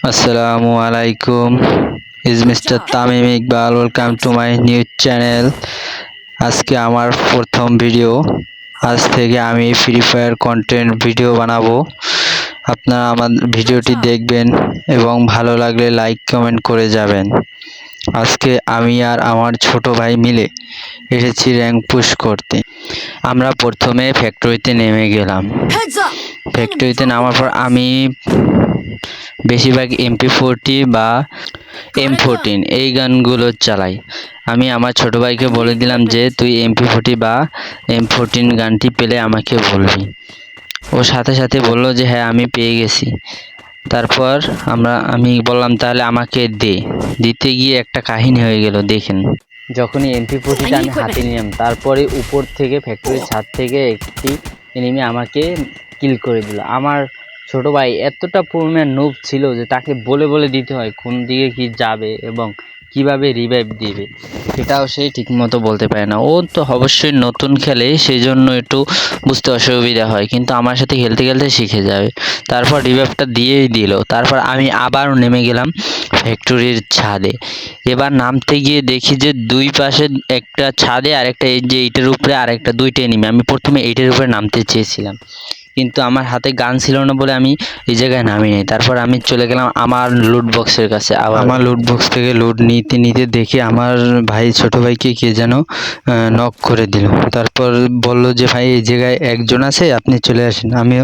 আসসালামু আলাইকুম is mister Tamim Iqbal welcome to my news channel. আজকে আমার প্রথম ভিডিও। আজ থেকে আমি ফ্রি ফায়ার কন্টেন্ট ভিডিও বানাবো। আপনারা আমার ভিডিওটি দেখবেন এবং ভালো লাগলে লাইক কমেন্ট করে যাবেন। আজকে আমি আর আমার ছোট ভাই মিলে এসেছি র্যাঙ্ক পুশ করতে। আমরা প্রথমে ফ্যাক্টরিতে নেমে গেলাম। ফ্যাক্টরিতে নামার পর আমি বেশিরভাগ MP40 বা M14 এই গানগুলো চালাই। আমি আমার ছোট ভাইকে বলে দিলাম যে তুই MP40 বা M14 গানটি পেলে আমাকে বলবি। ও সাথে সাথে বললো যে হ্যাঁ আমি পেয়ে গেছি। তারপর আমি বললাম তাহলে আমাকে দিতে গিয়ে একটা কাহিনী হয়ে গেল। দেখেন, যখনই MP40টা আমি হাতে নিলাম তারপরে উপর থেকে ফ্যাক্টরির ছাদ থেকে একটি এনিমি আমাকে কিল করে দিল। আমার ছোট ভাই এতটা পরিমাণ নুব ছিল যে তাকে বলে বলে দিতে হয় কোন দিকে কি যাবে এবং কিভাবে রিভাইভ দিবে, সেটাও সে ঠিকমতো বলতে পারে না। ও তো অবশ্যই নতুন খেলে, সেই জন্য একটু বুঝতে অসুবিধা হয়, কিন্তু আমার সাথে খেলতে খেলতে শিখে যাবে। তারপর রিভাইভটা দিয়েই দিল। তারপর আমি আবারও নেমে গেলাম ফ্যাক্টরির ছাদে। এবার নামতে গিয়ে দেখি যে দুই পাশে একটা ছাদে আর একটা এই যে ইটের উপরে আর একটা দুইটা এনিমি। আমি প্রথমে ইটের উপরে নামতে চেয়েছিলাম, কিন্তু আমার হাতে গান ছিল না বলে আমি এই জায়গায় নামি নাই। তারপর আমি চলে গেলাম আমার লুট বক্সের কাছে। আমার লুট বক্স থেকে লুট নিতে নিতে দেখি আমার ভাই ছোট ভাইকে কে যেন নক করে দিল। তারপর বলল যে ভাই এই জায়গায় একজন আছে, আপনি চলে আসেন। আমিও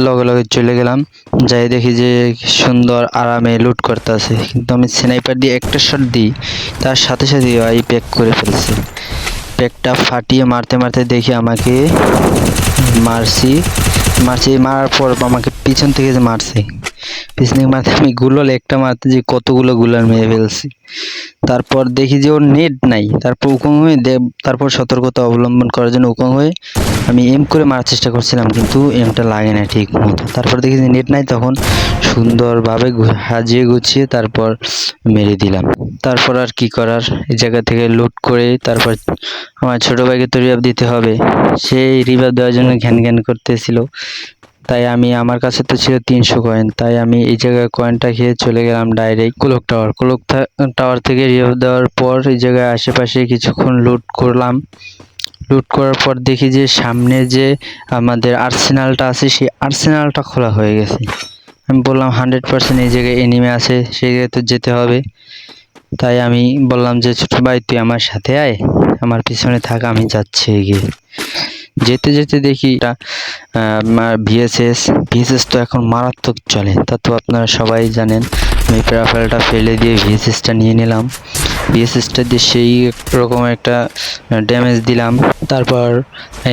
লগে লগে চলে গেলাম। যাই দেখি যে সুন্দর আরামে লুট করতে আছে, কিন্তু আমি স্নাইপার দিয়ে একটা শট দিই, তার সাথে সাথে ভাই প্যাক করে ফেলছে। প্যাকটা ফাটিয়ে মারতে মারতে দেখি আমাকে মারার পর আমাকে পিছন থেকে যে মারছে, পিছন থেকে মারতে আমি গুলাল একটা মারতে যে কতগুলো গুলাল মেরে ফেলছি। তারপর দেখি যে ওর নেট নাই। তারপর সতর্কতা অবলম্বন করার জন্য উকং হয়ে আমি এম করে মারার চেষ্টা করছিলাম, কিন্তু এমটা লাগে না ঠিক মতো। তারপর দেখি যে নেট নাই, তখন সুন্দরভাবে সাজিয়ে গুছিয়ে তারপর মেরে দিলাম। তারপর আর কি করার, এই জায়গা থেকে লুট করে তারপর আমার ছোট ভাইকে তো রিভাইভ দিতে হবে। সেই রিভাইভ দেওয়ার জন্য ঘ্যান ঘ্যান করতেছিল। তাই আমার কাছে তো ছিল 300 কয়েন, তাই আমি এই জায়গায় কয়েনটা খেয়ে চলে গেলাম ডাইরেক্ট ক্লক টাওয়ার থেকে রিভাইভ দেওয়ার পর এই জায়গায় আশেপাশে কিছুক্ষণ লুট করলাম। লুট করার পর দেখি যে সামনে যে আমাদের আর্সেনালটা আছে, সেই আর্সেনালটা খোলা হয়ে গেছে। আমি বললাম 100% এই জায়গায় এনিমি আছে, সেই জায়গায় তো যেতে হবে। তাই আমি বললাম যে ছোট ভাই তুই আমার সাথে আয়, আমার পিছনে থাক, আমি যাচ্ছি এগিয়ে। যেতে যেতে দেখি ভিএসএস তো এখন মারাত্মক চলে, তা তো আপনারা সবাই জানেন। আমি প্যারাফেলটা ফেলে দিয়ে ভিএসএসটা নিয়ে নিলাম। ভিএসএসটা দিয়ে সেই রকম একটা ড্যামেজ দিলাম। তারপর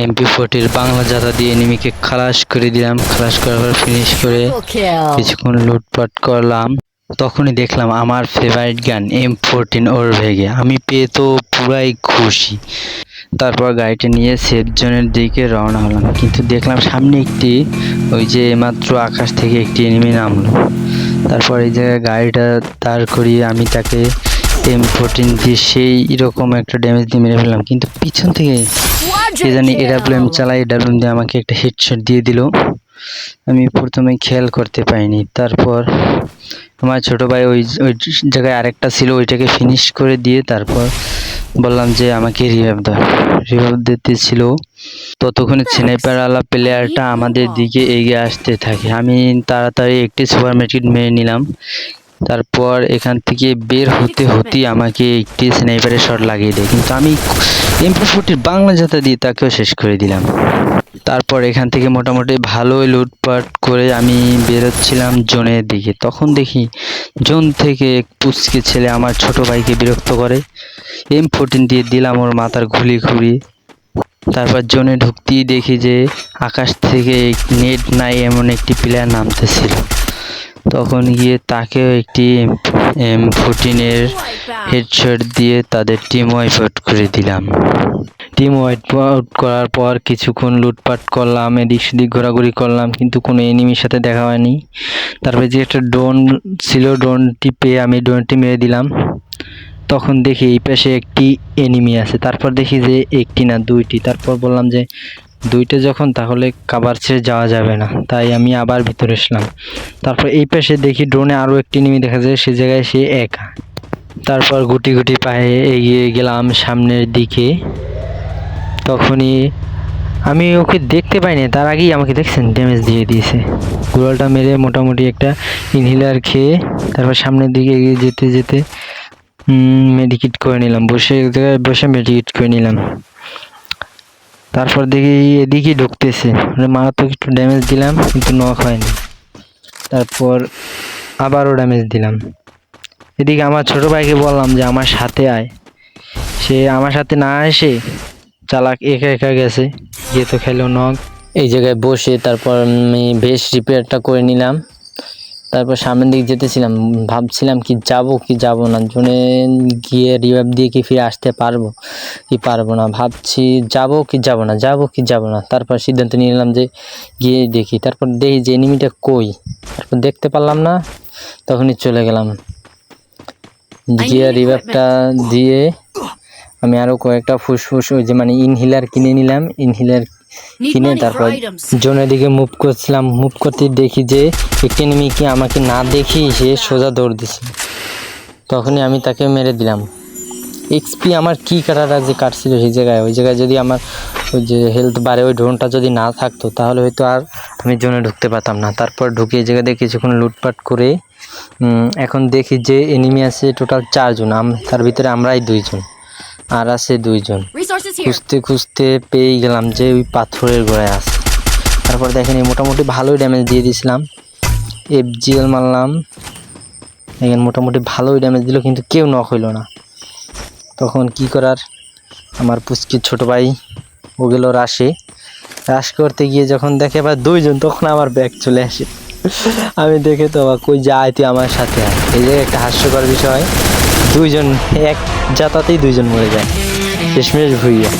MP40 বাংলা জাতা দিয়ে এনিমিকে খালাস করে দিলাম। খালাস করার পর ফিনিশ করে কিছুক্ষণ লুটপাট করলাম। তখনই দেখলাম আমার ফেভারিট গান M14 ওর ভেগে। আমি পেয়ে তো পুরাই খুশি। তারপর গাড়িটা নিয়ে সেফ জোনের দিকে রওনা হলাম, কিন্তু দেখলাম সামনে ওই যে মাত্র আকাশ থেকে একটি এনিমি নামলো। তারপর এই জায়গায় গাড়িটা দাঁড় করিয়ে আমি তাকে M14 দিয়ে সেই রকম একটা ড্যামেজ দিয়ে মেরে ফেললাম, কিন্তু পিছন থেকে কে জানি AWM চালায়, AWM দিয়ে আমাকে একটা হেডশট দিয়ে দিল। আমি প্রথমে খেয়াল করতে পারিনি। তারপর আমার ছোট ভাই ওই জায়গায় আরেকটা ছিল, ওইটাকে ফিনিশ করে দিয়ে তারপর বললাম যে আমাকে রিভাইভ দিতে ছিল। ততক্ষণে স্নাইপার আলা প্লেয়ারটা আমাদের দিকে এগিয়ে আসতে থাকে। আমি তাড়াতাড়ি একটি সুপার মেডকিট মেরে নিলাম। তারপর এখান থেকে বের হতে হতেই আমাকে একটি স্নাইপারের শট লাগিয়ে দেয়, কিন্তু আমি MP40 বাংলা জাতা দিয়ে তাকেও শেষ করে দিলাম। তারপর এখান থেকে মোটামুটি ভালোই লুটপাট করে আমি বেরোচ্ছিলাম জোনের দিকে। তখন দেখি জোন থেকে এক পুচকে ছেলে আমার ছোট ভাইকে বিরক্ত করে। M14 দিয়ে দিলাম ওর মাথার ঘুলি ঘুরিয়ে। তারপর জোনে ঢুকতেই দেখি যে আকাশ থেকে নেট নাই এমন একটি প্লেয়ার নামতেছিল। তখন গিয়ে তাকেও একটি M14 এর হেডশট দিয়ে তাদের টিম ওয়াইপ আউট করে দিলাম। টিম ওয়াইপ আউট করার পর কিছুক্ষণ লুটপাট করলাম, এদিক সেদিক ঘোরাঘুরি করলাম, কিন্তু কোনো এনিমির সাথে দেখা হয়নি। তারপরে যে একটা ড্রোন ছিল, ড্রোনটি পেয়ে আমি ড্রোনটি মেরে দিলাম। তখন দেখি এই পাশে একটি এনিমি আছে। তারপর দেখি যে একটি না দুইটি। তারপর বললাম যে দুইটা যখন তাহলে কাভার ছেড়ে যাওয়া যাবে না, তাই আমি আবার ভিতরে আসলাম। তারপর এই পাশে দেখি ড্রোনে আরও একটি এনিমি দেখা যায়, সে জায়গায় সে একা। তারপর গুটি গুটি পায়ে এগিয়ে গেলাম সামনের দিকে। তখনই আমি ওকে দেখতে পাইনি, তার আগেই আমাকে দেখছেন ড্যামেজ দিয়ে দিয়েছে। গোলালটা মেরে মোটামুটি একটা ইনহেলার খেয়ে তারপর সামনের দিকে এগিয়ে যেতে যেতে মেডিকিট করে নিলাম, এক জায়গায় বসে মেডিকিট করে নিলাম। তারপর দেখি এদিকেই ঢুকতেছে, মারাত্মক একটু ড্যামেজ দিলাম কিন্তু নক হয়নি। তারপর আবারও ড্যামেজ দিলাম। এদিকে আমার ছোট ভাইকে বললাম যে আমার সাথে আয়, সে আমার সাথে না এসে চালাক একা একা গেছে, গিয়ে তো খেলো নক। এই জায়গায় বসে তারপর আমি বেশ রিপেয়ারটা করে নিলাম। তারপর সামনের দিকে যেতেছিলাম, ভাবছিলাম কি যাব না, জোনে গিয়ে রিভাইভ দিয়ে কি ফিরে আসতে পারবো কি পারবো না, ভাবছি যাব কি যাব না। তারপর সিদ্ধান্ত নিয়ে নিলাম যে গিয়ে দেখি। তারপর দেখি যে এনিমিটা কই, তারপর দেখতে পারলাম না, তখনই চলে গেলাম। গিয়ে রিভাইভটা দিয়ে আমি আরও কয়েকটা ফুসফুস ওই যে মানে ইনহেলার কিনে নিলাম। ইনহেলার কিনে তারপর জোনের দিকে মুভ করছিলাম। মুভ করতে দেখি যে একটি এনিমি কি আমাকে না দেখি সে সোজা দৌড় দিছে, তখনই আমি তাকে মেরে দিলাম। এক্সপি আমার কি কাটাটা যে কাটছিল সেই জায়গায়, ওই জায়গায় যদি আমার ওই যে হেলথ বাড়ে ওই ড্রোনটা যদি না থাকতো তাহলে হয়তো আর আমি জোনে ঢুকতে পারতাম না। তারপর ঢুকে এই জায়গাতে কিছুক্ষণ লুটপাট করে এখন দেখি যে এনিমি আছে টোটাল 4 জন, তার ভিতরে আমরাই 2 জন, আর আছে 2 জন। খুঁজতে খুঁজতে পেয়ে গেলাম যে ওই পাথরের গোড়ায় আছে। তারপর দেখেন মোটামুটি ভালোই ড্যামেজ দিয়ে দিয়েছিলাম, FGL মারলাম, দেখেন মোটামুটি ভালোই ড্যামেজ দিল কিন্তু কেউ নক হইল না। তখন কি করার, আমার পুচকির ছোট ভাই ও গেল রাশ করতে গিয়ে যখন দেখে আবার 2 জন, তখন আমার ব্যাগ চলে আসে। আমি দেখে তো আবার কই যায়, তুই আমার সাথে আয়। এই যে একটা হাস্যকর বিষয়, 2 জন এক জাতাতেই 2 জন মরে যায়, শেষমেশ ভুইয়া।